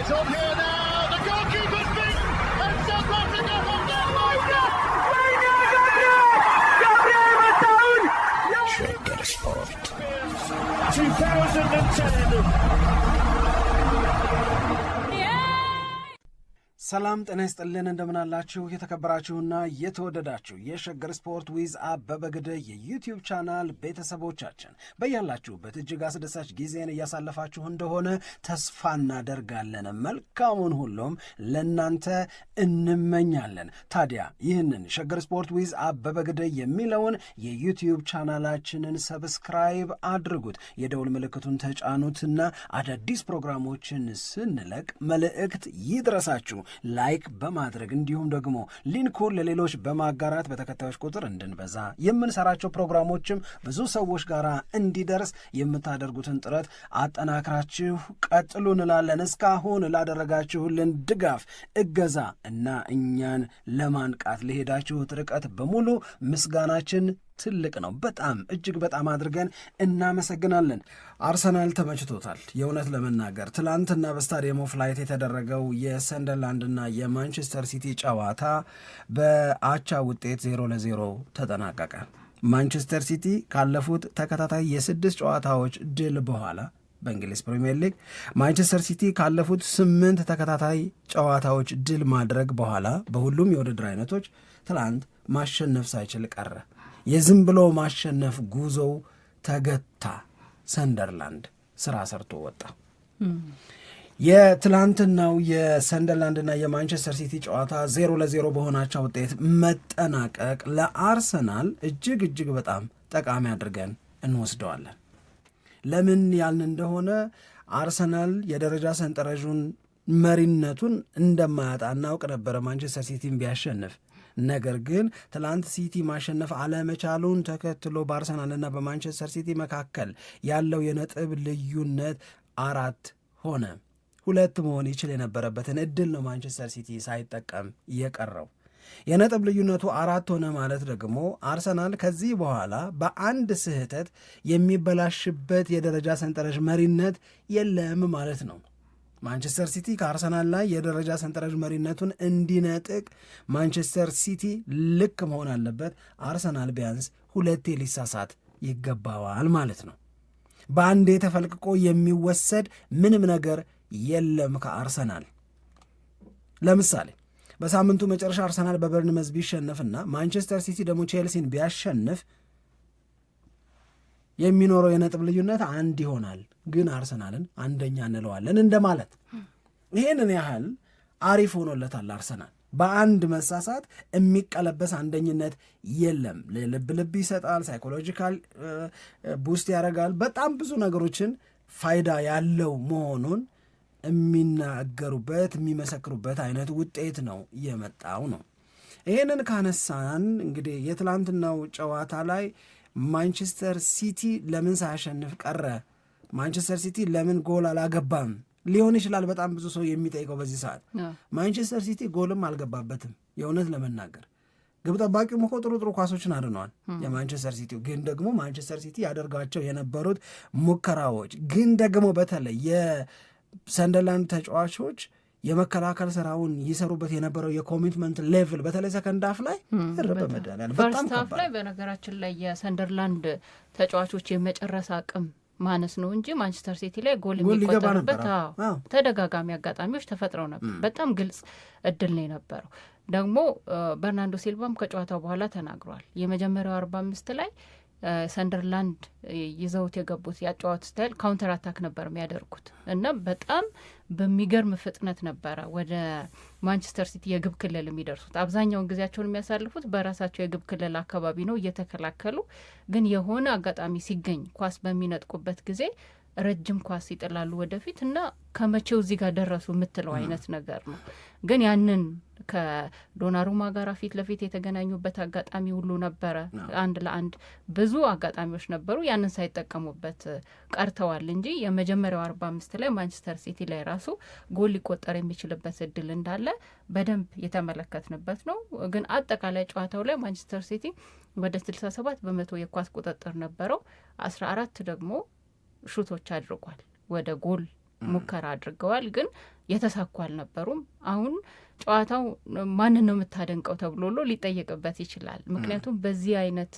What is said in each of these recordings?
It's on here now. The goalkeeper's beaten, and South Africa have done Shagger Sport 2010. ሰላም ጤና ይስጥልን እንደምናላችሁ የተከበራችሁና የተወደዳችሁ የሸገር ስፖርት ዊዝ አበበ ግደይ የዩቲዩብ ቻናል ቤተሰቦቻችን በያላችሁበት እጅግ አስደሳች ጊዜን እያሳለፋችሁ እንደሆነ ተስፋ እናደርጋለን። መልካሙን ሁሉም ለናንተ እንመኛለን። ታዲያ ይህንን ሸገር ስፖርት ዊዝ አበበ ግደይ የሚለውን የዩቲዩብ ቻናላችንን ሰብስክራይብ አድርጉት፣ የደውል ምልክቱን ተጫኑትና አዳዲስ ፕሮግራሞችን ስንለቅ መልእክት ይድረሳችሁ። ላይክ በማድረግ እንዲሁም ደግሞ ሊንኩን ለሌሎች በማጋራት በተከታዮች ቁጥር እንድንበዛ የምንሰራቸው ፕሮግራሞችም ብዙ ሰዎች ጋር እንዲደርስ የምታደርጉትን ጥረት አጠናክራችሁ ቀጥሉ እንላለን። እስካሁን ላደረጋችሁልን ድጋፍ፣ እገዛ እና እኛን ለማንቃት ለሄዳችሁት ርቀት በሙሉ ምስጋናችን ትልቅ ነው። በጣም እጅግ በጣም አድርገን እናመሰግናለን። አርሰናል ተመችቶታል። የእውነት ለመናገር ትላንትና በስታዲየም ኦፍ ላይት የተደረገው የሰንደርላንድና የማንቸስተር ሲቲ ጨዋታ በአቻ ውጤት 0-0 ተጠናቀቀ። ማንቸስተር ሲቲ ካለፉት ተከታታይ የ6 ጨዋታዎች ድል በኋላ በእንግሊዝ ፕሪምየር ሊግ ማንቸስተር ሲቲ ካለፉት 8 ተከታታይ ጨዋታዎች ድል ማድረግ በኋላ በሁሉም የውድድር አይነቶች ትላንት ማሸነፍ ሳይችል ቀረ። የዝም ብሎ ማሸነፍ ጉዞው ተገታ። ሰንደርላንድ ስራ ሰርቶ ወጣ። የትላንትናው የሰንደርላንድና የማንቸስተር ሲቲ ጨዋታ 0-0 በሆናቸው ውጤት መጠናቀቅ ለአርሰናል እጅግ በጣም ጠቃሚ አድርገን እንወስደዋለን። ለምን ያልን እንደሆነ አርሰናል የደረጃ ሰንጠረዡን መሪነቱን እንደማያጣ እናውቅ ነበረ ማንቸስተር ሲቲን ቢያሸንፍ። ነገር ግን ትላንት ሲቲ ማሸነፍ አለመቻሉን ተከትሎ በአርሰናልና በማንቸስተር ሲቲ መካከል ያለው የነጥብ ልዩነት 4 ሆነ። 2 መሆን ይችል የነበረበትን እድል ነው ማንቸስተር ሲቲ ሳይጠቀም የቀረው። የነጥብ ልዩነቱ 4 ሆነ ማለት ደግሞ አርሰናል ከዚህ በኋላ በአንድ ስህተት የሚበላሽበት የደረጃ ሰንጠረዥ መሪነት የለም ማለት ነው። ማንቸስተር ሲቲ ከአርሰናል ላይ የደረጃ ሰንጠረዥ መሪነቱን እንዲነጥቅ ማንቸስተር ሲቲ ልክ መሆን አለበት። አርሰናል ቢያንስ 2 ሊሳሳት ይገባዋል ማለት ነው። በአንዴ ተፈልቅቆ የሚወሰድ ምንም ነገር የለም ከአርሰናል። ለምሳሌ በሳምንቱ መጨረሻ አርሰናል በበርንመዝ ቢሸነፍና ማንቸስተር ሲቲ ደግሞ ቼልሲን ቢያሸንፍ የሚኖረው የነጥብ ልዩነት 1 ይሆናል። ግን አርሰናልን አንደኛ እንለዋለን እንደማለት። ይህንን ያህል አሪፍ ሆኖለታል አርሰናል። በአንድ መሳሳት የሚቀለበስ አንደኝነት የለም። ልብ ይሰጣል፣ ሳይኮሎጂካል ቡስት ያደርጋል። በጣም ብዙ ነገሮችን ፋይዳ ያለው መሆኑን የሚናገሩበት የሚመሰክሩበት አይነት ውጤት ነው የመጣው ነው። ይህንን ካነሳን እንግዲህ የትላንትናው ጨዋታ ላይ ማንቸስተር ሲቲ ለምን ሳያሸንፍ ቀረ? ማንቸስተር ሲቲ ለምን ጎል አላገባም ሊሆን ይችላል በጣም ብዙ ሰው የሚጠይቀው በዚህ ሰዓት። ማንቸስተር ሲቲ ጎልም አልገባበትም። የእውነት ለመናገር ግብ ጠባቂውም እኮ ጥሩ ኳሶችን አድነዋል የማንቸስተር ሲቲ። ግን ደግሞ ማንቸስተር ሲቲ ያደርጋቸው የነበሩት ሙከራዎች ግን ደግሞ በተለይ የሰንደርላንድ ተጫዋቾች የመከላከል ስራውን ይሰሩበት የነበረው የኮሚትመንት ሌቭል በተለይ ሰከንድ ሃፍ ላይ በመዳን በጣም ከባድ ላይ በነገራችን ላይ የሰንደርላንድ ተጫዋቾች የመጨረስ አቅም ማነስ ነው እንጂ ማንቸስተር ሲቲ ላይ ጎል የሚቆጠርበት ተደጋጋሚ አጋጣሚዎች ተፈጥረው ነበር። በጣም ግልጽ እድል ነው የነበረው። ደግሞ በርናንዶ ሲልቫም ከጨዋታው በኋላ ተናግሯል። የመጀመሪያው 45 ላይ ሰንደርላንድ ይዘውት የገቡት ያጫዋት ስታይል ካውንተር አታክ ነበር የሚያደርጉት እና በጣም በሚገርም ፍጥነት ነበረ ወደ ማንቸስተር ሲቲ የግብ ክልል የሚደርሱት። አብዛኛውን ጊዜያቸውን የሚያሳልፉት በራሳቸው የግብ ክልል አካባቢ ነው እየተከላከሉ። ግን የሆነ አጋጣሚ ሲገኝ ኳስ በሚነጥቁበት ጊዜ ረጅም ኳስ ይጥላሉ ወደፊት እና ከመቼው እዚህ ጋር ደረሱ የምትለው አይነት ነገር ነው። ግን ያንን ከዶናሩማ ጋር ፊት ለፊት የተገናኙበት አጋጣሚ ሁሉ ነበረ። 1-1 ብዙ አጋጣሚዎች ነበሩ። ያንን ሳይጠቀሙበት ቀርተዋል እንጂ የመጀመሪያው 45 ላይ ማንቸስተር ሲቲ ላይ ራሱ ጎል ሊቆጠር የሚችልበት እድል እንዳለ በደንብ የተመለከትንበት ነው። ግን አጠቃላይ ጨዋታው ላይ ማንቸስተር ሲቲ ወደ 67% የኳስ ቁጥጥር ነበረው። 14 ደግሞ ሹቶች አድርጓል ወደ ጎል ሙከራ አድርገዋል፣ ግን የተሳኩ አልነበሩም። አሁን ጨዋታው ማንን ነው የምታደንቀው ተብሎ ሊጠየቅበት ይችላል። ምክንያቱም በዚህ አይነት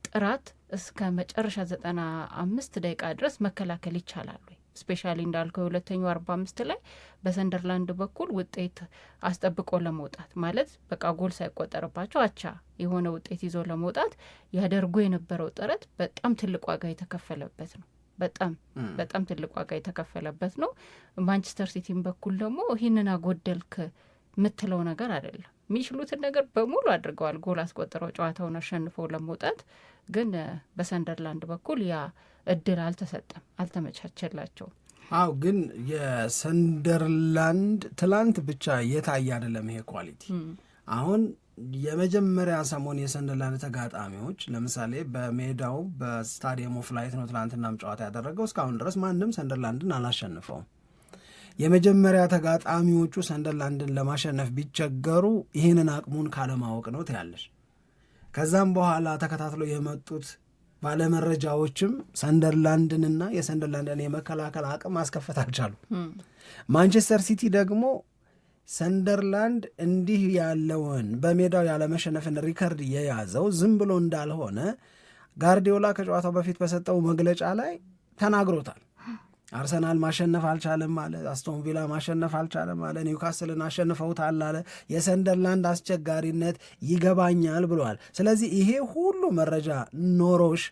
ጥራት እስከ መጨረሻ 95 ደቂቃ ድረስ መከላከል ይቻላል ወይ? ስፔሻሊ እንዳልከው የሁለተኛው 45 ላይ በሰንደርላንድ በኩል ውጤት አስጠብቆ ለመውጣት ማለት በቃ ጎል ሳይቆጠርባቸው አቻ የሆነ ውጤት ይዞ ለመውጣት ያደርጉ የነበረው ጥረት በጣም ትልቅ ዋጋ የተከፈለበት ነው። በጣም ትልቅ ዋጋ የተከፈለበት ነው። ማንቸስተር ሲቲም በኩል ደግሞ ይህንን አጎደልክ የምትለው ነገር አይደለም። የሚችሉትን ነገር በሙሉ አድርገዋል፣ ጎል አስቆጥረው ጨዋታውን አሸንፈው ለመውጣት። ግን በሰንደርላንድ በኩል ያ እድል አልተሰጠም፣ አልተመቻቸላቸው። አው ግን የሰንደርላንድ ትላንት ብቻ የታየ አይደለም ይሄ ኳሊቲ። አሁን የመጀመሪያ ሰሞን የሰንደርላንድ ተጋጣሚዎች ለምሳሌ በሜዳው በስታዲየም ኦፍ ላይት ነው ትላንትናም ጨዋታ ያደረገው። እስካሁን ድረስ ማንም ሰንደርላንድን አላሸንፈውም። የመጀመሪያ ተጋጣሚዎቹ ሰንደርላንድን ለማሸነፍ ቢቸገሩ ይህንን አቅሙን ካለማወቅ ነው ትያለሽ። ከዛም በኋላ ተከታትለው የመጡት ባለመረጃዎችም ሰንደርላንድንና የሰንደርላንድን የመከላከል አቅም ማስከፈት አልቻሉ። ማንቸስተር ሲቲ ደግሞ ሰንደርላንድ እንዲህ ያለውን በሜዳው ያለመሸነፍን ሪከርድ የያዘው ዝም ብሎ እንዳልሆነ ጋርዲዮላ ከጨዋታው በፊት በሰጠው መግለጫ ላይ ተናግሮታል። አርሰናል ማሸነፍ አልቻለም አለ፣ አስቶን ቪላ ማሸነፍ አልቻለም አለ፣ ኒውካስልን አሸንፈውታል አለ፣ የሰንደርላንድ አስቸጋሪነት ይገባኛል ብለዋል። ስለዚህ ይሄ ሁሉ መረጃ ኖሮሽ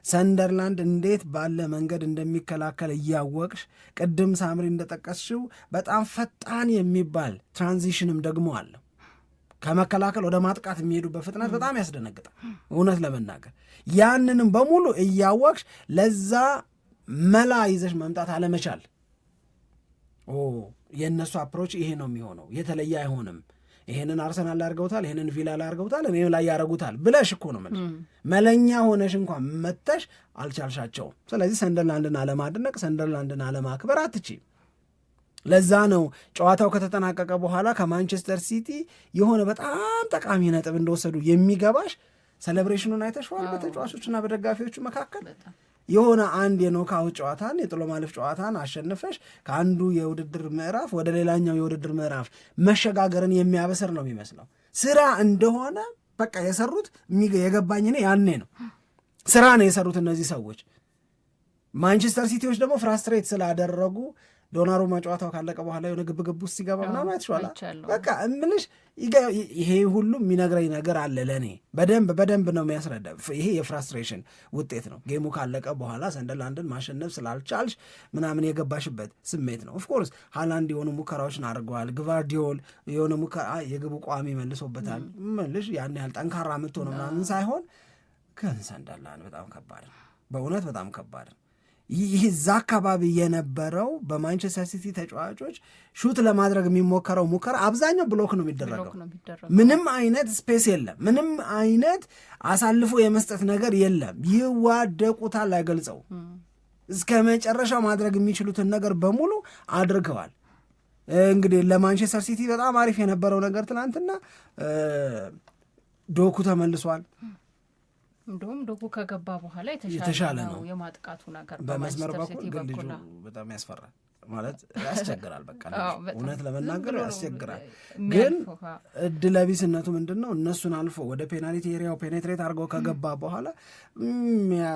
ሰንደርላንድ እንዴት ባለ መንገድ እንደሚከላከል እያወቅሽ ቅድም ሳምሪ እንደጠቀስሽው በጣም ፈጣን የሚባል ትራንዚሽንም ደግሞ አለ። ከመከላከል ወደ ማጥቃት የሚሄዱበት ፍጥነት በጣም ያስደነግጣል እውነት ለመናገር። ያንንም በሙሉ እያወቅሽ ለዛ መላ ይዘሽ መምጣት አለመቻል፣ የእነሱ አፕሮች ይሄ ነው የሚሆነው፣ የተለየ አይሆንም። ይሄንን አርሰናል ላይ አድርገውታል፣ ይሄንን ቪላ ላይ አድርገውታል፣ እኔ ላይ ያደረጉታል ብለሽ እኮ ነው መለኛ ሆነሽ እንኳን መተሽ አልቻልሻቸውም። ስለዚህ ሰንደርላንድን አለማድነቅ፣ ሰንደርላንድን አለማክበር አትችይም። ለዛ ነው ጨዋታው ከተጠናቀቀ በኋላ ከማንቸስተር ሲቲ የሆነ በጣም ጠቃሚ ነጥብ እንደወሰዱ የሚገባሽ። ሴሌብሬሽኑን አይተሽዋል በተጫዋቾችና በደጋፊዎቹ መካከል የሆነ አንድ የኖካውት ጨዋታን የጥሎ ማለፍ ጨዋታን አሸንፈሽ ከአንዱ የውድድር ምዕራፍ ወደ ሌላኛው የውድድር ምዕራፍ መሸጋገርን የሚያበስር ነው የሚመስለው። ስራ እንደሆነ በቃ የሰሩት የገባኝ እኔ ያኔ ነው። ስራ ነው የሰሩት እነዚህ ሰዎች። ማንቸስተር ሲቲዎች ደግሞ ፍራስትሬት ስላደረጉ ዶናሩማ ጨዋታው ካለቀ በኋላ የሆነ ግብግብ ውስጥ ሲገባ ምናምን አይተሽዋል። በቃ እምልሽ ይሄ ሁሉ የሚነግረኝ ነገር አለ ለእኔ በደንብ ነው የሚያስረዳ። ይሄ የፍራስትሬሽን ውጤት ነው። ጌሙ ካለቀ በኋላ ሰንደርላንድን ማሸነፍ ስላልቻልሽ ምናምን የገባሽበት ስሜት ነው። ኦፍኮርስ ሃላንድ የሆኑ ሙከራዎችን አድርገዋል። ግቫርዲዮል የሆነ ሙከራ የግቡ ቋሚ መልሶበታል። መልሽ ያን ያህል ጠንካራ የምትሆነ ምናምን ሳይሆን ግን ሰንደርላንድ በጣም ከባድ ነው፣ በእውነት በጣም ከባድ ነው። ይህ እዛ አካባቢ የነበረው በማንቸስተር ሲቲ ተጫዋቾች ሹት ለማድረግ የሚሞከረው ሙከራ አብዛኛው ብሎክ ነው የሚደረገው። ምንም አይነት ስፔስ የለም፣ ምንም አይነት አሳልፎ የመስጠት ነገር የለም። ይዋደቁታል፣ አይገልጸው እስከ መጨረሻው ማድረግ የሚችሉትን ነገር በሙሉ አድርገዋል። እንግዲህ ለማንቸስተር ሲቲ በጣም አሪፍ የነበረው ነገር ትናንትና ዶኩ ተመልሷል። እንደውም ዶኩ ከገባ በኋላ የተሻለ ነው የማጥቃቱ ነገር በመስመር በኩል ግን ልጁ በጣም ያስፈራል ማለት ያስቸግራል። በቃ እውነት ለመናገር ያስቸግራል። ግን እድለቢስነቱ ምንድን ነው? እነሱን አልፎ ወደ ፔናልቲ ኤሪያው ፔኔትሬት አድርገው ከገባ በኋላ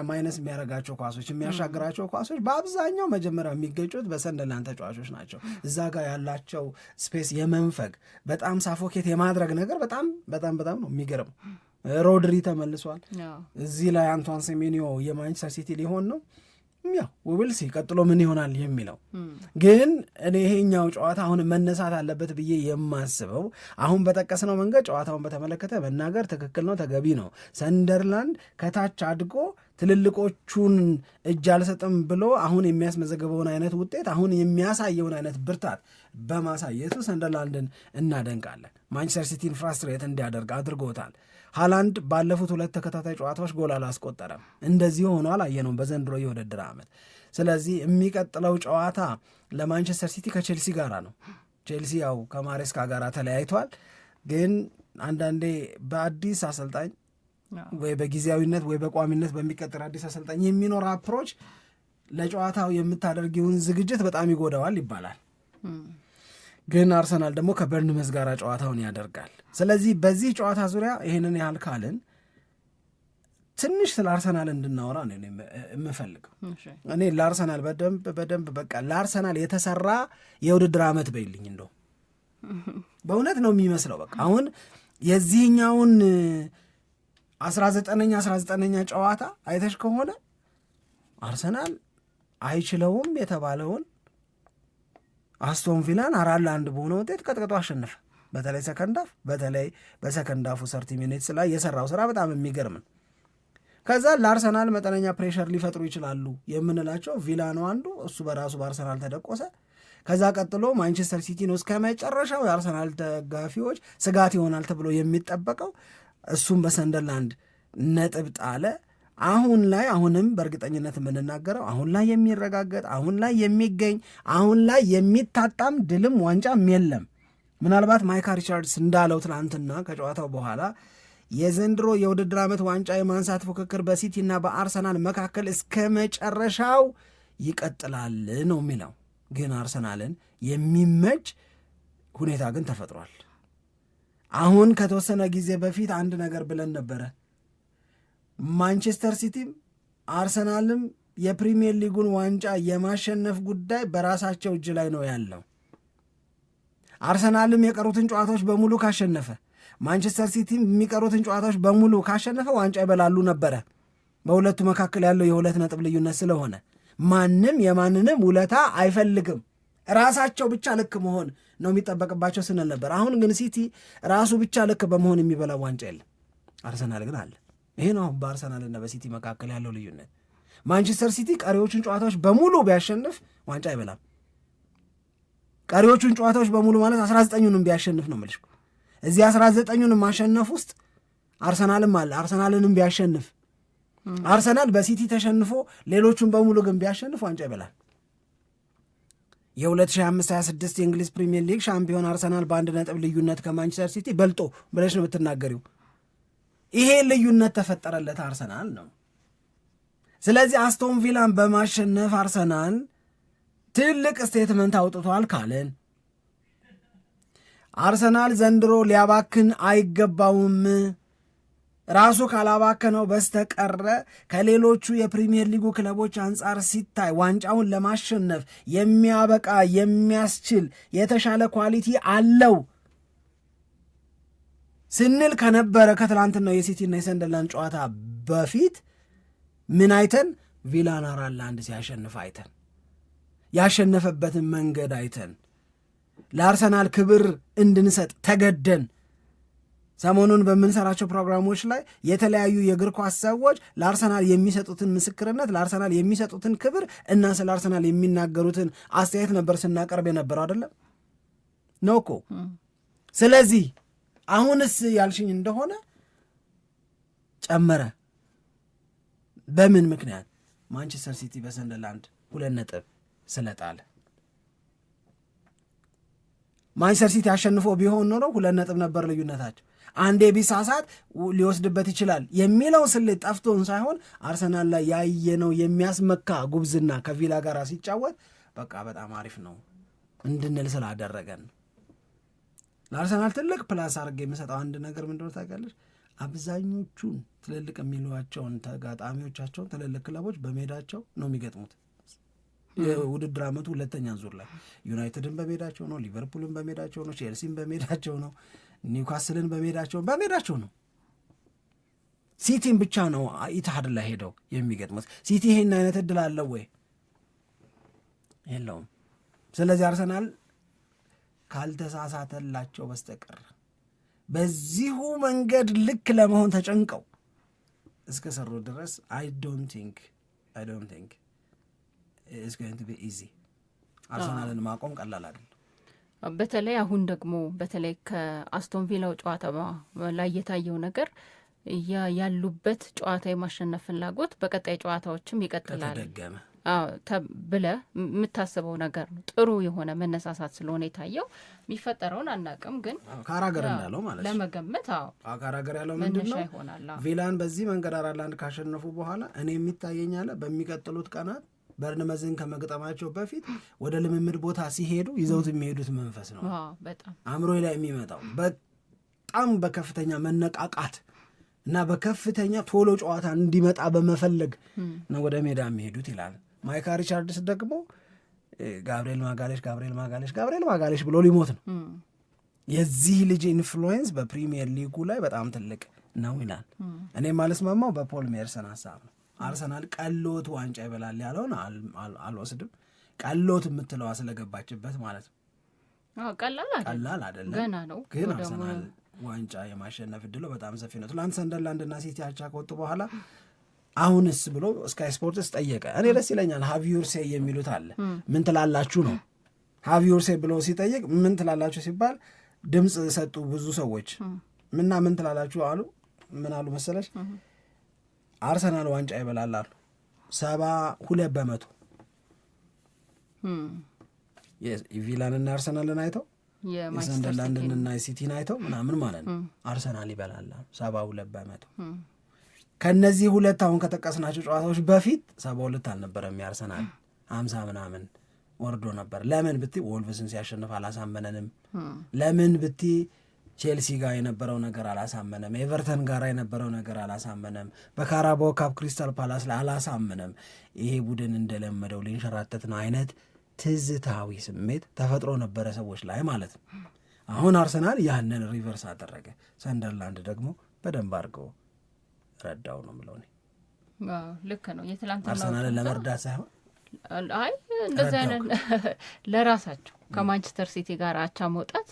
ማይነስ የሚያደርጋቸው ኳሶች፣ የሚያሻግራቸው ኳሶች በአብዛኛው መጀመሪያ የሚገጩት በሰንደርላንድ ተጫዋቾች ናቸው። እዛ ጋር ያላቸው ስፔስ የመንፈግ በጣም ሳፎኬት የማድረግ ነገር በጣም በጣም በጣም ነው የሚገርም። ሮድሪ ተመልሷል። እዚህ ላይ አንቷን ሴሜኒዮ የማንቸስተር ሲቲ ሊሆን ነው። ያው ውብልሲ ቀጥሎ ምን ይሆናል የሚለው ግን እኔ ይሄኛው ጨዋታ አሁን መነሳት አለበት ብዬ የማስበው አሁን በጠቀስነው መንገድ ጨዋታውን በተመለከተ መናገር ትክክል ነው፣ ተገቢ ነው። ሰንደርላንድ ከታች አድጎ ትልልቆቹን እጅ አልሰጥም ብሎ አሁን የሚያስመዘግበውን አይነት ውጤት አሁን የሚያሳየውን አይነት ብርታት በማሳየቱ ሰንደርላንድን እናደንቃለን። ማንቸስተር ሲቲን ፍራስትሬት እንዲያደርግ አድርጎታል። ሃላንድ ባለፉት 2 ተከታታይ ጨዋታዎች ጎል አላስቆጠረም። እንደዚህ ሆኖ አላየነውም በዘንድሮ የውድድር ዓመት። ስለዚህ የሚቀጥለው ጨዋታ ለማንቸስተር ሲቲ ከቼልሲ ጋር ነው። ቼልሲ ያው ከማሬስካ ጋር ተለያይቷል። ግን አንዳንዴ በአዲስ አሰልጣኝ ወይ በጊዜያዊነት ወይ በቋሚነት በሚቀጥር አዲስ አሰልጣኝ የሚኖር አፕሮች ለጨዋታው የምታደርጊውን ዝግጅት በጣም ይጎዳዋል ይባላል። ግን አርሰናል ደግሞ ከበርንመዝ ጋር ጨዋታውን ያደርጋል። ስለዚህ በዚህ ጨዋታ ዙሪያ ይህንን ያህል ካልን ትንሽ ስለ አርሰናል እንድናወራ ነው የምፈልገው። እኔ ለአርሰናል በደንብ በቃ ለአርሰናል የተሰራ የውድድር ዓመት በይልኝ እንደው በእውነት ነው የሚመስለው። በቃ አሁን የዚህኛውን 19ኛ ጨዋታ አይተሽ ከሆነ አርሰናል አይችለውም የተባለውን አስቶን ቪላን 4-1 በሆነ ውጤት ቀጥቅጦ አሸነፈ። በተለይ ሰከንዳፍ በተለይ በሰከንዳፉ 30 ሚኒትስ ላይ የሰራው ስራ በጣም የሚገርም ነው። ከዛ ለአርሰናል መጠነኛ ፕሬሸር ሊፈጥሩ ይችላሉ የምንላቸው ቪላ ነው አንዱ፣ እሱ በራሱ በአርሰናል ተደቆሰ። ከዛ ቀጥሎ ማንቸስተር ሲቲ ነው እስከ መጨረሻው የአርሰናል ደጋፊዎች ስጋት ይሆናል ተብሎ የሚጠበቀው፣ እሱም በሰንደርላንድ ነጥብ ጣለ። አሁን ላይ አሁንም በእርግጠኝነት የምንናገረው አሁን ላይ የሚረጋገጥ አሁን ላይ የሚገኝ አሁን ላይ የሚታጣም ድልም ዋንጫም የለም። ምናልባት ማይካ ሪቻርድስ እንዳለው ትናንትና ከጨዋታው በኋላ የዘንድሮ የውድድር ዓመት ዋንጫ የማንሳት ፉክክር በሲቲና በአርሰናል መካከል እስከ መጨረሻው ይቀጥላል ነው የሚለው። ግን አርሰናልን የሚመች ሁኔታ ግን ተፈጥሯል። አሁን ከተወሰነ ጊዜ በፊት አንድ ነገር ብለን ነበረ። ማንቸስተር ሲቲም አርሰናልም የፕሪሚየር ሊጉን ዋንጫ የማሸነፍ ጉዳይ በራሳቸው እጅ ላይ ነው ያለው። አርሰናልም የቀሩትን ጨዋታዎች በሙሉ ካሸነፈ፣ ማንቸስተር ሲቲም የሚቀሩትን ጨዋታዎች በሙሉ ካሸነፈ ዋንጫ ይበላሉ ነበረ። በሁለቱ መካከል ያለው የ2 ነጥብ ልዩነት ስለሆነ ማንም የማንንም ውለታ አይፈልግም። ራሳቸው ብቻ ልክ መሆን ነው የሚጠበቅባቸው ስንል ነበር። አሁን ግን ሲቲ ራሱ ብቻ ልክ በመሆን የሚበላው ዋንጫ የለም። አርሰናል ግን አለ። ይሄ ነው በአርሰናልና በሲቲ መካከል ያለው ልዩነት። ማንቸስተር ሲቲ ቀሪዎቹን ጨዋታዎች በሙሉ ቢያሸንፍ ዋንጫ አይበላም። ቀሪዎቹን ጨዋታዎች በሙሉ ማለት 19ኙንም ቢያሸንፍ ነው የምልሽ። እዚህ 19ኙንም ማሸነፍ ውስጥ አርሰናልም አለ። አርሰናልንም ቢያሸንፍ አርሰናል በሲቲ ተሸንፎ ሌሎቹን በሙሉ ግን ቢያሸንፍ ዋንጫ ይበላል። የ2025/26 የእንግሊዝ ፕሪሚየር ሊግ ሻምፒዮን አርሰናል በ1 ነጥብ ልዩነት ከማንቸስተር ሲቲ በልጦ ብለሽ ነው የምትናገሪው። ይሄ ልዩነት ተፈጠረለት አርሰናል ነው። ስለዚህ አስቶን ቪላን በማሸነፍ አርሰናል ትልቅ ስቴትመንት አውጥቷል ካለን አርሰናል ዘንድሮ ሊያባክን አይገባውም። ራሱ ካላባከነው በስተቀረ ከሌሎቹ የፕሪሚየር ሊጉ ክለቦች አንጻር ሲታይ ዋንጫውን ለማሸነፍ የሚያበቃ የሚያስችል የተሻለ ኳሊቲ አለው ስንል ከነበረ ከትላንትናው የሲቲና የሰንደርላንድ ጨዋታ በፊት ምን አይተን ቪላን 4-1 ሲያሸንፍ አይተን ያሸነፈበትን መንገድ አይተን ለአርሰናል ክብር እንድንሰጥ ተገደን ሰሞኑን በምንሰራቸው ፕሮግራሞች ላይ የተለያዩ የእግር ኳስ ሰዎች ለአርሰናል የሚሰጡትን ምስክርነት ለአርሰናል የሚሰጡትን ክብር እና ስለ አርሰናል የሚናገሩትን አስተያየት ነበር ስናቀርብ የነበረው አይደለም ነው እኮ። ስለዚህ አሁንስ ያልሽኝ እንደሆነ ጨመረ። በምን ምክንያት? ማንቸስተር ሲቲ በሰንደርላንድ 2 ነጥብ ስለጣለ። ማንቸስተር ሲቲ አሸንፎ ቢሆን ኖሮ 2 ነጥብ ነበር ልዩነታቸው። አንዴ ቢሳሳት ሊወስድበት ይችላል የሚለው ስሌት ጠፍቶን ሳይሆን አርሰናል ላይ ያየነው የሚያስመካ ጉብዝና ከቪላ ጋር ሲጫወት በቃ በጣም አሪፍ ነው እንድንል ስላደረገን ለአርሰናል ትልቅ ፕላስ አድርጌ የምሰጠው አንድ ነገር ምንድነው ታውቃለች? አብዛኞቹን ትልልቅ የሚሏቸውን ተጋጣሚዎቻቸውን ትልልቅ ክለቦች በሜዳቸው ነው የሚገጥሙት። የውድድር ዓመቱ 2ኛ ዙር ላይ ዩናይትድን በሜዳቸው ነው፣ ሊቨርፑልን በሜዳቸው ነው፣ ቼልሲን በሜዳቸው ነው፣ ኒውካስልን በሜዳቸው ነው። ሲቲን ብቻ ነው ኢትሃድ ላይ ሄደው የሚገጥሙት። ሲቲ ይሄን አይነት እድል አለው ወይ? የለውም። ስለዚህ አርሰናል ካልተሳሳተላቸው በስተቀር በዚሁ መንገድ ልክ ለመሆን ተጨንቀው እስከ ሰሩ ድረስ I don't think it's going to be easy። አርሰናልን ማቆም ቀላል አይደለም። በተለይ አሁን ደግሞ በተለይ ከአስቶን ቪላው ጨዋታ ላይ የታየው ነገር ያሉበት ጨዋታ የማሸነፍ ፍላጎት በቀጣይ ጨዋታዎችም ይቀጥላል ብለ የምታስበው ነገር ነው። ጥሩ የሆነ መነሳሳት ስለሆነ የታየው የሚፈጠረውን አናቅም፣ ግን ካራገር እንዳለው ማለት ለመገመት ካራገር ያለው ምንድነው ቪላን በዚህ መንገድ 4-1 ካሸነፉ በኋላ እኔ የሚታየኛለ በሚቀጥሉት ቀናት በርንመዝን ከመግጠማቸው በፊት ወደ ልምምድ ቦታ ሲሄዱ ይዘውት የሚሄዱት መንፈስ ነው በጣም አእምሮ ላይ የሚመጣው በጣም በከፍተኛ መነቃቃት እና በከፍተኛ ቶሎ ጨዋታ እንዲመጣ በመፈለግ ነው ወደ ሜዳ የሚሄዱት ይላል። ማይካ ሪቻርድስ ደግሞ ጋብርኤል ማጋሌሽ ብሎ ሊሞት ነው። የዚህ ልጅ ኢንፍሉዌንስ በፕሪሚየር ሊጉ ላይ በጣም ትልቅ ነው ይላል። እኔ ማለስማማው በፖል ሜርሰን ሀሳብ ነው። አርሰናል ቀሎት ዋንጫ ይበላል ያለውን አልወስድም። ቀሎት የምትለዋ ስለገባችበት ማለት ነው። ቀላል አይደለም ገና ነው፣ ግን አርሰናል ዋንጫ የማሸነፍ እድሉ በጣም ሰፊ ነው። ትላንት ሰንደርላንድና ሲቲ አቻ ከወጡ በኋላ አሁንስ ብሎ ስካይ ስፖርትስ ጠየቀ። እኔ ደስ ይለኛል። ሃቪዩርሴ የሚሉት አለ። ምን ትላላችሁ ነው። ሃቪዩርሴ ብሎ ሲጠይቅ ምን ትላላችሁ ሲባል ድምፅ ሰጡ ብዙ ሰዎች ምና ምን ትላላችሁ አሉ። ምን አሉ መሰለሽ? አርሰናል ዋንጫ ይበላል አሉ 72%። የቪላንና አርሰናልን አይተው የሰንደርላንድንና የሲቲን አይተው ምናምን ማለት ነው አርሰናል ይበላል 72%። ከነዚህ ሁለት አሁን ከጠቀስናቸው ጨዋታዎች በፊት 72 አልነበረም የአርሰናል 50 ምናምን ወርዶ ነበር። ለምን ብቲ ወልቭስን ሲያሸንፍ አላሳመነንም። ለምን ብቲ ቼልሲ ጋር የነበረው ነገር አላሳመነም። ኤቨርተን ጋር የነበረው ነገር አላሳመነም። በካራባኦ ካፕ ክሪስታል ፓላስ ላይ አላሳመነም። ይሄ ቡድን እንደለመደው ሊንሸራተት ነው አይነት ትዝታዊ ስሜት ተፈጥሮ ነበረ ሰዎች ላይ ማለት ነው። አሁን አርሰናል ያንን ሪቨርስ አደረገ። ሰንደርላንድ ደግሞ በደንብ አድርገው ረዳው ነው የምለው። ልክ ነው። የትላንትና አርሰናልን ለመርዳት ሳይሆን አይ እንደዚህ አይነት ለራሳቸው ከማንቸስተር ሲቲ ጋር አቻ መውጣት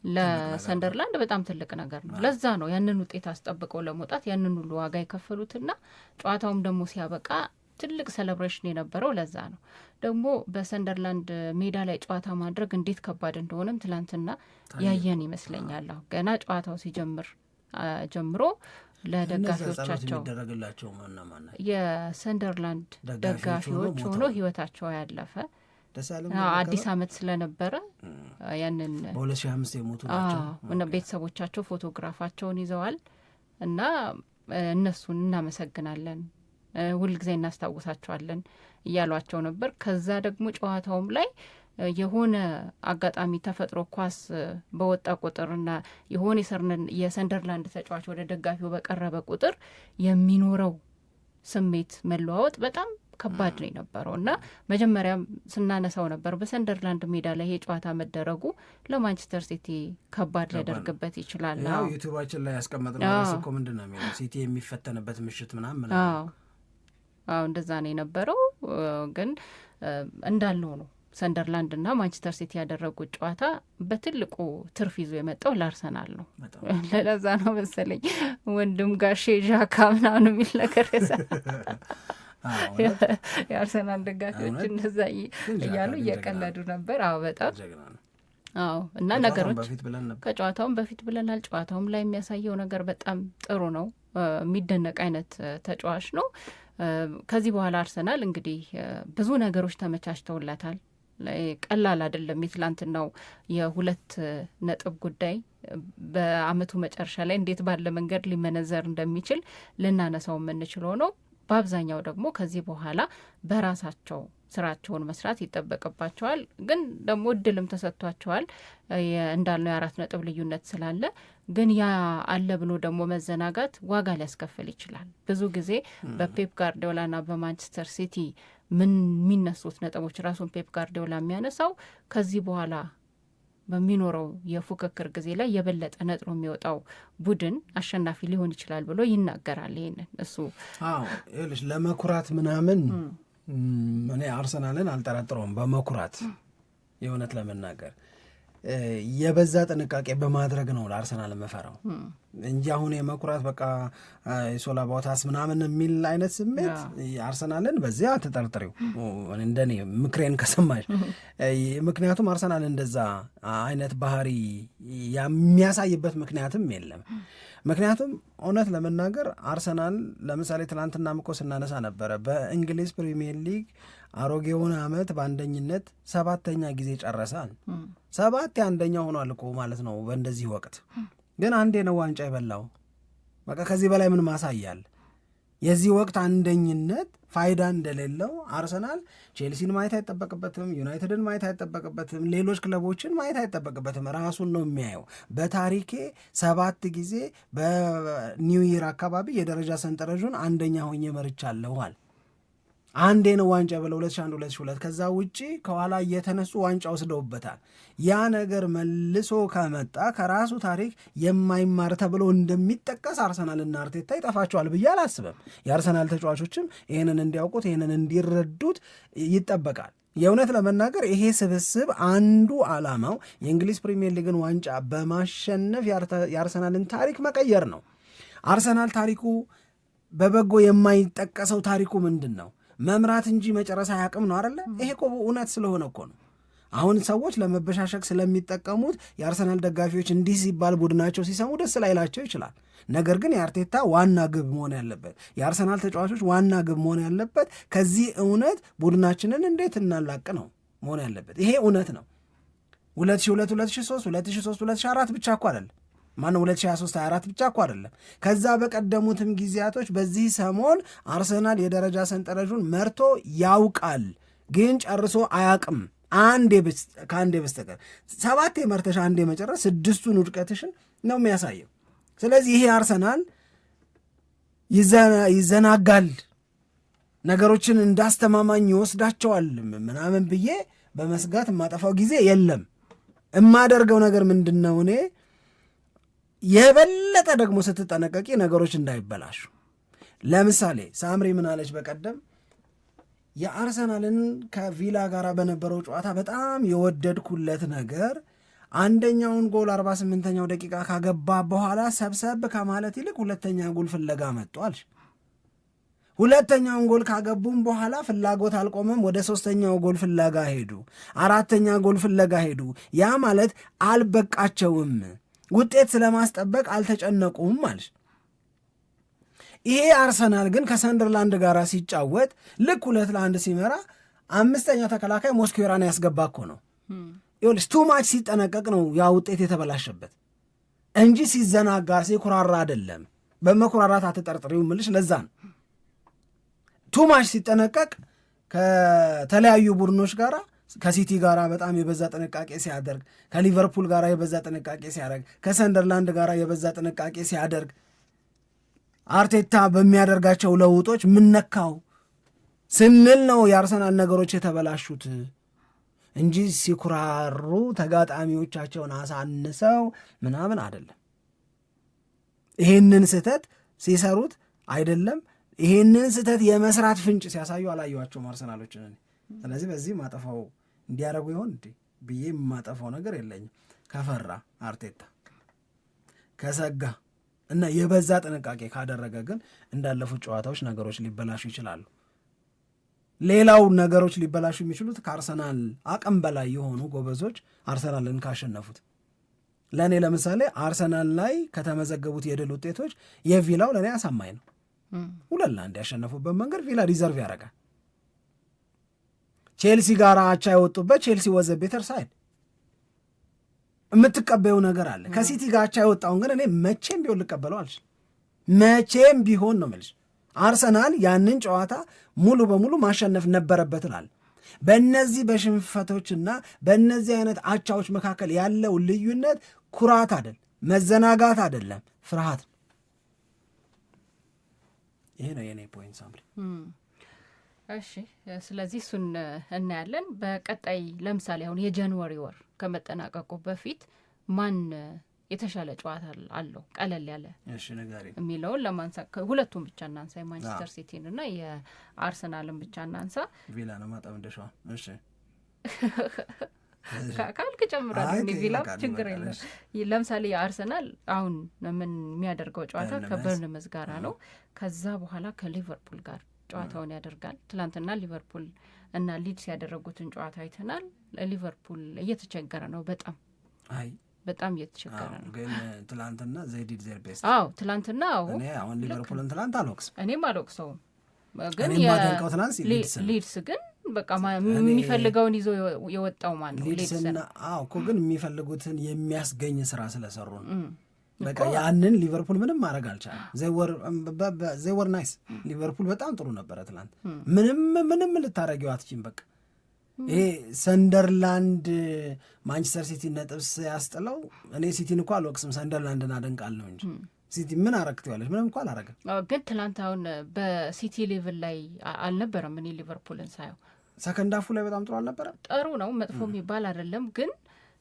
ለሰንደርላንድ በጣም ትልቅ ነገር ነው። ለዛ ነው ያንን ውጤት አስጠብቀው ለመውጣት ያንን ሁሉ ዋጋ የከፈሉትና ጨዋታውም ደግሞ ሲያበቃ ትልቅ ሴሌብሬሽን የነበረው ለዛ ነው። ደግሞ በሰንደርላንድ ሜዳ ላይ ጨዋታ ማድረግ እንዴት ከባድ እንደሆነም ትላንትና ያየን ይመስለኛል። ገና ጨዋታው ሲጀምር ጀምሮ ለደጋፊዎቻቸው የሰንደርላንድ ደጋፊዎች ሆኖ ህይወታቸው ያለፈ አዲስ ዓመት ስለነበረ ያንን በ2005 የሞቱ ናቸው ቤተሰቦቻቸው ፎቶግራፋቸውን ይዘዋል እና እነሱን እናመሰግናለን፣ ሁልጊዜ እናስታውሳቸዋለን እያሏቸው ነበር። ከዛ ደግሞ ጨዋታውም ላይ የሆነ አጋጣሚ ተፈጥሮ ኳስ በወጣ ቁጥርና የሆነ የሰንደርላንድ ተጫዋች ወደ ደጋፊው በቀረበ ቁጥር የሚኖረው ስሜት መለዋወጥ በጣም ከባድ ነው የነበረው እና መጀመሪያም ስናነሳው ነበር በሰንደርላንድ ሜዳ ላይ ይሄ ጨዋታ መደረጉ ለማንቸስተር ሲቲ ከባድ ሊያደርግበት ይችላል። ዩቲዩባችን ላይ ያስቀመጥነው ራስ እኮ ምንድን ነው የሚለው ሲቲ የሚፈተንበት ምሽት ምናምን እንደዛ ነው የነበረው። ግን እንዳለው ነው ሰንደርላንድ እና ማንቸስተር ሲቲ ያደረጉት ጨዋታ በትልቁ ትርፍ ይዞ የመጣው ለአርሰናል ነው። ለዛ ነው መሰለኝ ወንድም ጋሼ ዣካ ምናምን የሚል ነገር የአርሰናል ደጋፊዎች እንደዛ እያሉ እየቀለዱ ነበር። በጣም እና ነገሮች ከጨዋታውም በፊት ብለናል። ጨዋታውም ላይ የሚያሳየው ነገር በጣም ጥሩ ነው። የሚደነቅ አይነት ተጫዋች ነው። ከዚህ በኋላ አርሰናል እንግዲህ ብዙ ነገሮች ተመቻችተውላታል። ቀላል አይደለም። የትላንትናው የ2 ነጥብ ጉዳይ በአመቱ መጨረሻ ላይ እንዴት ባለ መንገድ ሊመነዘር እንደሚችል ልናነሳው የምንችለው ነው። በአብዛኛው ደግሞ ከዚህ በኋላ በራሳቸው ስራቸውን መስራት ይጠበቅባቸዋል። ግን ደግሞ እድልም ተሰጥቷቸዋል እንዳልነው የ4 ነጥብ ልዩነት ስላለ ግን ያ አለ ብሎ ደግሞ መዘናጋት ዋጋ ሊያስከፍል ይችላል። ብዙ ጊዜ በፔፕ ጋርዲዮላና በማንቸስተር ሲቲ ምን የሚነሱት ነጥቦች ራሱን ፔፕ ጋርዲዮላ የሚያነሳው ከዚህ በኋላ በሚኖረው የፉክክር ጊዜ ላይ የበለጠ ነጥሮ የሚወጣው ቡድን አሸናፊ ሊሆን ይችላል ብሎ ይናገራል። ይሄንን እሱ ይኸውልሽ ለመኩራት ምናምን እኔ አርሰናልን አልጠረጥረውም በመኩራት የእውነት ለመናገር የበዛ ጥንቃቄ በማድረግ ነው ለአርሰናል መፈራው እንጂ አሁን የመኩራት በቃ ሶላ ቦታስ ምናምን የሚል አይነት ስሜት አርሰናልን በዚያ ተጠርጥሪው እንደኔ ምክሬን ከሰማሽ። ምክንያቱም አርሰናል እንደዛ አይነት ባህሪ የሚያሳይበት ምክንያትም የለም። ምክንያቱም እውነት ለመናገር አርሰናል ለምሳሌ ትናንትና ምኮ ስናነሳ ነበረ በእንግሊዝ ፕሪሚየር ሊግ አሮጌውን ዓመት በአንደኝነት 7ኛ ጊዜ ጨረሳል። 7 አንደኛ ሆኗል እኮ ማለት ነው። በእንደዚህ ወቅት ግን አንዴ ነው ዋንጫ የበላው። በቃ ከዚህ በላይ ምን ማሳያል? የዚህ ወቅት አንደኝነት ፋይዳ እንደሌለው አርሰናል ቼልሲን ማየት አይጠበቅበትም፣ ዩናይትድን ማየት አይጠበቅበትም፣ ሌሎች ክለቦችን ማየት አይጠበቅበትም። ራሱን ነው የሚያየው። በታሪኬ 7 ጊዜ በኒው ይር አካባቢ የደረጃ ሰንጠረዡን አንደኛ ሆኜ መርቻለኋል። አንዴ ነው ዋንጫ ብለው 2001 2002 ከዛ ውጪ ከኋላ እየተነሱ ዋንጫ ወስደውበታል። ያ ነገር መልሶ ከመጣ ከራሱ ታሪክ የማይማር ተብሎ እንደሚጠቀስ አርሰናልና አርቴታ ይጠፋቸዋል ብዬ አላስብም። የአርሰናል ተጫዋቾችም ይህንን እንዲያውቁት ይህንን እንዲረዱት ይጠበቃል። የእውነት ለመናገር ይሄ ስብስብ አንዱ ዓላማው የእንግሊዝ ፕሪሚየር ሊግን ዋንጫ በማሸነፍ የአርሰናልን ታሪክ መቀየር ነው። አርሰናል ታሪኩ በበጎ የማይጠቀሰው ታሪኩ ምንድን ነው? መምራት እንጂ መጨረሻ አያውቅም ነው አይደለ? ይሄ እኮ እውነት ስለሆነ እኮ ነው። አሁን ሰዎች ለመበሻሸቅ ስለሚጠቀሙት የአርሰናል ደጋፊዎች እንዲህ ሲባል ቡድናቸው ሲሰሙ ደስ ላይላቸው ይችላል። ነገር ግን የአርቴታ ዋና ግብ መሆን ያለበት፣ የአርሰናል ተጫዋቾች ዋና ግብ መሆን ያለበት ከዚህ እውነት ቡድናችንን እንዴት እናላቅ ነው መሆን ያለበት። ይሄ እውነት ነው። 2002 2003 2003 2004 ብቻ እኮ አይደለም፣ ማነው 2023-24 ብቻ እኮ አይደለም። ከዛ በቀደሙትም ጊዜያቶች በዚህ ሰሞን አርሰናል የደረጃ ሰንጠረዡን መርቶ ያውቃል፣ ግን ጨርሶ አያውቅም ከአንዴ በስተቀር። 7 መርተሽ አንዴ መጨረስ 6ቱን ውድቀትሽን ነው የሚያሳየው። ስለዚህ ይሄ አርሰናል ይዘናጋል፣ ነገሮችን እንዳስተማማኝ ይወስዳቸዋል ምናምን ብዬ በመስጋት የማጠፋው ጊዜ የለም። የማደርገው ነገር ምንድን ነው? እኔ የበለጠ ደግሞ ስትጠነቀቂ ነገሮች እንዳይበላሹ። ለምሳሌ ሳምሪ ምናለች በቀደም የአርሰናልን ከቪላ ጋር በነበረው ጨዋታ በጣም የወደድኩለት ነገር አንደኛውን ጎል 48ኛው ደቂቃ ካገባ በኋላ ሰብሰብ ከማለት ይልቅ ሁለተኛ ጎል ፍለጋ መጥቷል። ሁለተኛውን ጎል ካገቡም በኋላ ፍላጎት አልቆመም፣ ወደ 3ኛው ጎል ፍለጋ ሄዱ፣ 4ኛ ጎል ፍለጋ ሄዱ። ያ ማለት አልበቃቸውም፣ ውጤት ስለማስጠበቅ አልተጨነቁም ማለት። ይሄ አርሰናል ግን ከሰንደርላንድ ጋር ሲጫወት ልክ 2-1 ሲመራ 5ኛ ተከላካይ ሞስኩዌራን ያስገባ እኮ ነው። ይኸውልሽ ቱማች ሲጠነቀቅ ነው ያ ውጤት የተበላሸበት እንጂ ሲዘናጋ ሲኩራራ አይደለም። በመኩራራት አትጠርጥሪው ምልሽ ለዛ ነው። ቱማች ሲጠነቀቅ ከተለያዩ ቡድኖች ጋር ከሲቲ ጋር በጣም የበዛ ጥንቃቄ ሲያደርግ፣ ከሊቨርፑል ጋር የበዛ ጥንቃቄ ሲያደርግ፣ ከሰንደርላንድ ጋር የበዛ ጥንቃቄ ሲያደርግ አርቴታ በሚያደርጋቸው ለውጦች ምነካው ስንል ነው የአርሰናል ነገሮች የተበላሹት እንጂ ሲኩራሩ ተጋጣሚዎቻቸውን አሳንሰው ምናምን አይደለም። ይሄንን ስህተት ሲሰሩት አይደለም፣ ይሄንን ስህተት የመስራት ፍንጭ ሲያሳዩ አላየኋቸውም አርሰናሎችን። ስለዚህ በዚህ ማጠፋው እንዲያደርጉ ይሆን እንዴ ብዬ የማጠፋው ነገር የለኝም። ከፈራ አርቴታ ከሰጋ እና የበዛ ጥንቃቄ ካደረገ ግን እንዳለፉት ጨዋታዎች ነገሮች ሊበላሹ ይችላሉ። ሌላው ነገሮች ሊበላሹ የሚችሉት ከአርሰናል አቅም በላይ የሆኑ ጎበዞች አርሰናልን ካሸነፉት። ለእኔ ለምሳሌ አርሰናል ላይ ከተመዘገቡት የድል ውጤቶች የቪላው ለእኔ አሳማኝ ነው። 2-1 ያሸነፉበት መንገድ ቪላ ዲዘርቭ ያደርጋል። ቼልሲ ጋር አቻ የወጡበት ቼልሲ ወዘ ቤተር ሳይድ የምትቀበዩ ነገር አለ። ከሲቲ ጋር አቻ የወጣውን ግን እኔ መቼም ቢሆን ልቀበለው አልችልም። መቼም ቢሆን ነው የምልሽ። አርሰናል ያንን ጨዋታ ሙሉ በሙሉ ማሸነፍ ነበረበት እላለሁ። በእነዚህ በሽንፈቶችና በእነዚህ አይነት አቻዎች መካከል ያለው ልዩነት ኩራት አይደል፣ መዘናጋት አይደለም፣ ፍርሃት። ይሄ ነው የኔ ፖይንት ሳምሪ። እሺ፣ ስለዚህ እሱን እናያለን በቀጣይ። ለምሳሌ አሁን የጃንዋሪ ወር ከመጠናቀቁ በፊት ማን የተሻለ ጨዋታ አለው ቀለል ያለ የሚለውን ለማንሳት ሁለቱም ብቻ እናንሳ፣ የማንቸስተር ሲቲን እና የአርሰናልን ብቻ እናንሳ። ቪላ ነው ማጣም እንደሻው። እሺ ካልክ ጨምራለሁ። ቪላ ችግር የለም። ለምሳሌ የአርሰናል አሁን ምን የሚያደርገው ጨዋታ ከበርንመዝ ጋር ነው። ከዛ በኋላ ከሊቨርፑል ጋር ጨዋታውን ያደርጋል። ትላንትና ሊቨርፑል እና ሊድስ ያደረጉትን ጨዋታ አይተናል። ሊቨርፑል እየተቸገረ ነው፣ በጣም እየተቸገረ ነው። ግን ትላንትና ዜዲድ ዜር ቤስት። አዎ ትላንትና እኔ አሁን ሊቨርፑልን ትላንት አልወቅስም፣ እኔም አልወቅሰውም። ግን ሊድስ ግን በቃ የሚፈልገውን ይዞ የወጣው ማን ነው? ሊድስና አዎ እኮ ግን የሚፈልጉትን የሚያስገኝ ስራ ስለሰሩ ነው። በቃ ያንን ሊቨርፑል ምንም ማድረግ አልቻለም። ዘይወር ናይስ ሊቨርፑል በጣም ጥሩ ነበረ ትላንት። ምንም ልታረጊው አትችም። በቃ ይሄ ሰንደርላንድ ማንቸስተር ሲቲ ነጥብ ያስጥለው። እኔ ሲቲን እኮ አልወቅስም፣ ሰንደርላንድን አደንቃለሁ እንጂ ሲቲ ምን አረግተዋለች? ምንም እኮ አላረገም። ግን ትላንት አሁን በሲቲ ሌቭል ላይ አልነበረም። እኔ ሊቨርፑልን ሳየው ሰከንድ አፉ ላይ በጣም ጥሩ አልነበረም። ጥሩ ነው፣ መጥፎ የሚባል አይደለም። ግን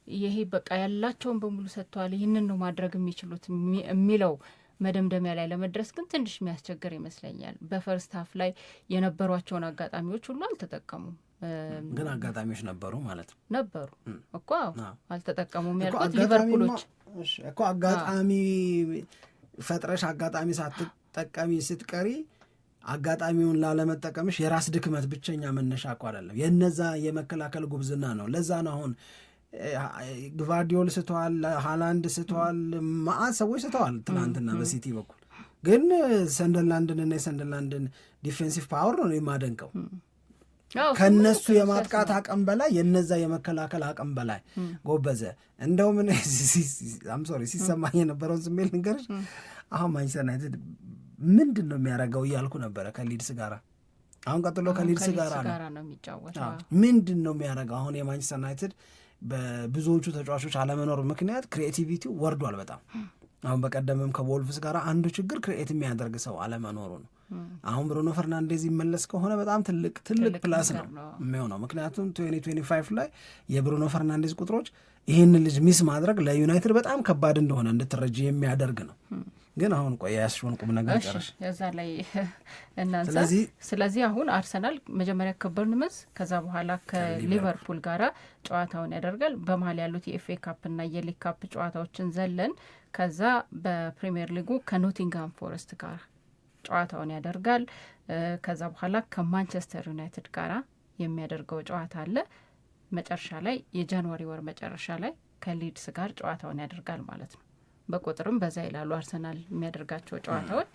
ይሄ በቃ ያላቸውን በሙሉ ሰጥተዋል፣ ይህንን ነው ማድረግ የሚችሉት የሚለው መደምደሚያ ላይ ለመድረስ ግን ትንሽ የሚያስቸግር ይመስለኛል። በፈርስት ሀፍ ላይ የነበሯቸውን አጋጣሚዎች ሁሉ አልተጠቀሙም። ግን አጋጣሚዎች ነበሩ ማለት ነው። ነበሩ እኮ አልተጠቀሙም ያልኩት ሊቨርፑሎች እኮ አጋጣሚ ፈጥረሽ አጋጣሚ ሳትጠቀሚ ስትቀሪ አጋጣሚውን ላለመጠቀምሽ የራስ ድክመት ብቸኛ መነሻ እኮ አይደለም፣ የነዛ የመከላከል ጉብዝና ነው። ለዛ ነው አሁን ግቫርዲዮል ስተዋል፣ ሃላንድ ስተዋል፣ ማአት ሰዎች ስተዋል ትናንትና በሲቲ በኩል። ግን ሰንደርላንድን እና የሰንደርላንድን ዲፌንሲቭ ፓወር ነው የማደንቀው። ከነሱ የማጥቃት አቅም በላይ የነዛ የመከላከል አቅም በላይ ጎበዘ። እንደውም ሶሪ ሲሰማኝ የነበረውን ስሜት ልንገርሽ። አሁን ማንቸስተር ዩናይትድ ምንድን ነው የሚያደርገው እያልኩ ነበረ ከሊድስ ጋር። አሁን ቀጥሎ ከሊድስ ጋር ነው የሚጫወተው። ምንድን ነው የሚያደርገው? አሁን የማንቸስተር ዩናይትድ በብዙዎቹ ተጫዋቾች አለመኖር ምክንያት ክሪኤቲቪቲው ወርዷል በጣም። አሁን በቀደምም ከቮልቭስ ጋር አንዱ ችግር ክሪኤት የሚያደርግ ሰው አለመኖሩ ነው። አሁን ብሩኖ ፈርናንዴዝ ይመለስ ከሆነ በጣም ትልቅ ፕላስ ነው የሚሆነው። ምክንያቱም 2025 ላይ የብሩኖ ፈርናንዴዝ ቁጥሮች ይህን ልጅ ሚስ ማድረግ ለዩናይትድ በጣም ከባድ እንደሆነ እንድትረጂ የሚያደርግ ነው። ግን አሁን ቆይ ያስሽውን ቁም ነገር ጨርሽ እዛ ላይ እናንተ። ስለዚህ አሁን አርሰናል መጀመሪያ ከበርንመዝ ከዛ በኋላ ከሊቨርፑል ጋራ ጨዋታውን ያደርጋል። በመሀል ያሉት የኤፍኤ ካፕ እና የሊግ ካፕ ጨዋታዎችን ዘለን ከዛ በፕሪሚየር ሊጉ ከኖቲንግሃም ፎረስት ጋር ጨዋታውን ያደርጋል። ከዛ በኋላ ከማንቸስተር ዩናይትድ ጋራ የሚያደርገው ጨዋታ አለ። መጨረሻ ላይ የጃንዋሪ ወር መጨረሻ ላይ ከሊድስ ጋር ጨዋታውን ያደርጋል ማለት ነው። በቁጥርም በዛ ይላሉ አርሰናል የሚያደርጋቸው ጨዋታዎች።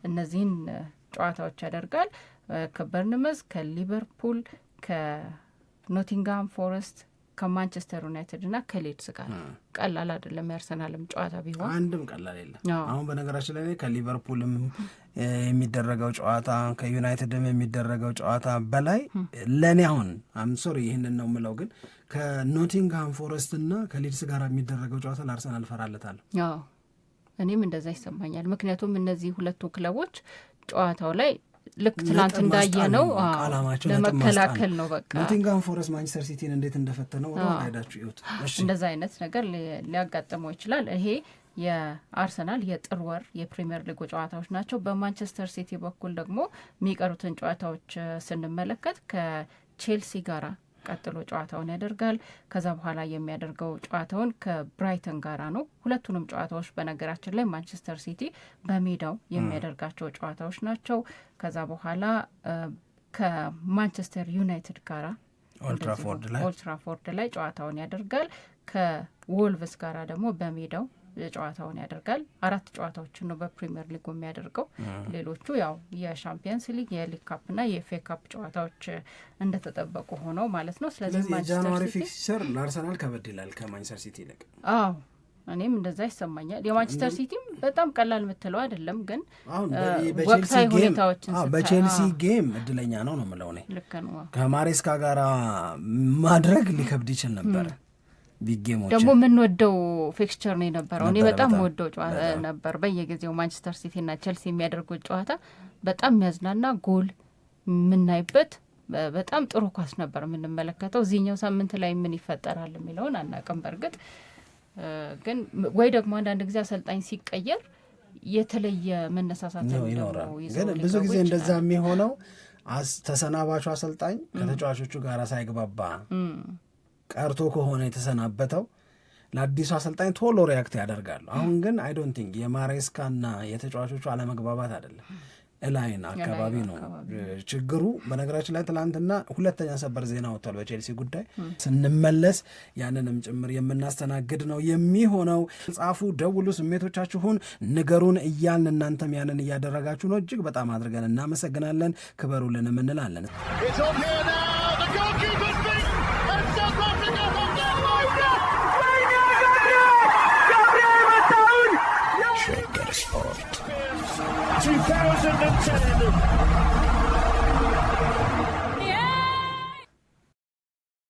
እነዚህን ጨዋታዎች ያደርጋል ከበርንመዝ፣ ከሊቨርፑል፣ ከኖቲንግሃም ፎረስት፣ ከማንቸስተር ዩናይትድ እና ከሊድስ ጋር። ቀላል አይደለም የአርሰናልም ጨዋታ ቢሆን አንድም ቀላል የለም። አሁን በነገራችን ላይ ከሊቨርፑልም የሚደረገው ጨዋታ ከዩናይትድም የሚደረገው ጨዋታ በላይ ለእኔ አሁን ሶሪ ይህንን ነው የምለው፣ ግን ከኖቲንግሃም ፎረስት እና ከሊድስ ጋር የሚደረገው ጨዋታ ለአርሰናል እፈራለታለሁ። እኔም እንደዛ ይሰማኛል። ምክንያቱም እነዚህ ሁለቱ ክለቦች ጨዋታው ላይ ልክ ትላንት እንዳየነው ለመከላከል ነው። በቃ ኖቲንግሃም ፎረስት ማንቸስተር ሲቲን እንዴት እንደፈተነው ወደ ሄዳችሁ ይሁት እንደዛ አይነት ነገር ሊያጋጥመው ይችላል። ይሄ የአርሰናል የጥር ወር የፕሪሚየር ሊጉ ጨዋታዎች ናቸው። በማንቸስተር ሲቲ በኩል ደግሞ የሚቀሩትን ጨዋታዎች ስንመለከት ከቼልሲ ጋራ ቀጥሎ ጨዋታውን ያደርጋል። ከዛ በኋላ የሚያደርገው ጨዋታውን ከብራይተን ጋራ ነው። ሁለቱንም ጨዋታዎች በነገራችን ላይ ማንቸስተር ሲቲ በሜዳው የሚያደርጋቸው ጨዋታዎች ናቸው። ከዛ በኋላ ከማንቸስተር ዩናይትድ ጋራ ኦልትራፎርድ ላይ ጨዋታውን ያደርጋል። ከዎልቭስ ጋራ ደግሞ በሜዳው ጨዋታውን ያደርጋል። 4 ጨዋታዎችን ነው በፕሪሚየር ሊጉ የሚያደርገው። ሌሎቹ ያው የሻምፒየንስ ሊግ፣ የሊግ ካፕ እና የኤፍኤ ካፕ ጨዋታዎች እንደተጠበቁ ሆነው ማለት ነው። ስለዚህ የጃንዋሪ ፊክስቸር ለአርሰናል ከበድ ይላል ከማንቸስተር ሲቲ ይልቅ። እኔም እንደዛ ይሰማኛል። የማንቸስተር ሲቲም በጣም ቀላል የምትለው አይደለም፣ ግን ወቅታዊ ሁኔታዎችን በቼልሲ ጌም እድለኛ ነው ነው የምለው እኔ። ልክ ነው። ከማሬስካ ጋር ማድረግ ሊከብድ ይችል ነበር። ደግሞ የምንወደው ፊክስቸር ነው የነበረው። እኔ በጣም ወደው ጨዋታ ነበር። በየጊዜው ማንቸስተር ሲቲና ቼልሲ የሚያደርጉት ጨዋታ በጣም የሚያዝናና ጎል የምናይበት በጣም ጥሩ ኳስ ነበር የምንመለከተው። እዚህኛው ሳምንት ላይ ምን ይፈጠራል የሚለውን አናውቅም። በእርግጥ ግን ወይ ደግሞ አንዳንድ ጊዜ አሰልጣኝ ሲቀየር የተለየ መነሳሳት ይኖራል። ግን ብዙ ጊዜ እንደዛ የሚሆነው ተሰናባቹ አሰልጣኝ ከተጫዋቾቹ ጋር ሳይግባባ ቀርቶ ከሆነ የተሰናበተው ለአዲሱ አሰልጣኝ ቶሎ ሪያክት ያደርጋሉ። አሁን ግን አይ ዶንት ቲንክ የማሬስካና የተጫዋቾቹ አለመግባባት አይደለም፣ እላይን አካባቢ ነው ችግሩ። በነገራችን ላይ ትላንትና ሁለተኛ ሰበር ዜና ወጥቷል በቼልሲ ጉዳይ። ስንመለስ ያንንም ጭምር የምናስተናግድ ነው የሚሆነው። ጻፉ፣ ደውሉ፣ ስሜቶቻችሁን ንገሩን እያልን እናንተም ያንን እያደረጋችሁ ነው። እጅግ በጣም አድርገን እናመሰግናለን። ክበሩልንም እንላለን።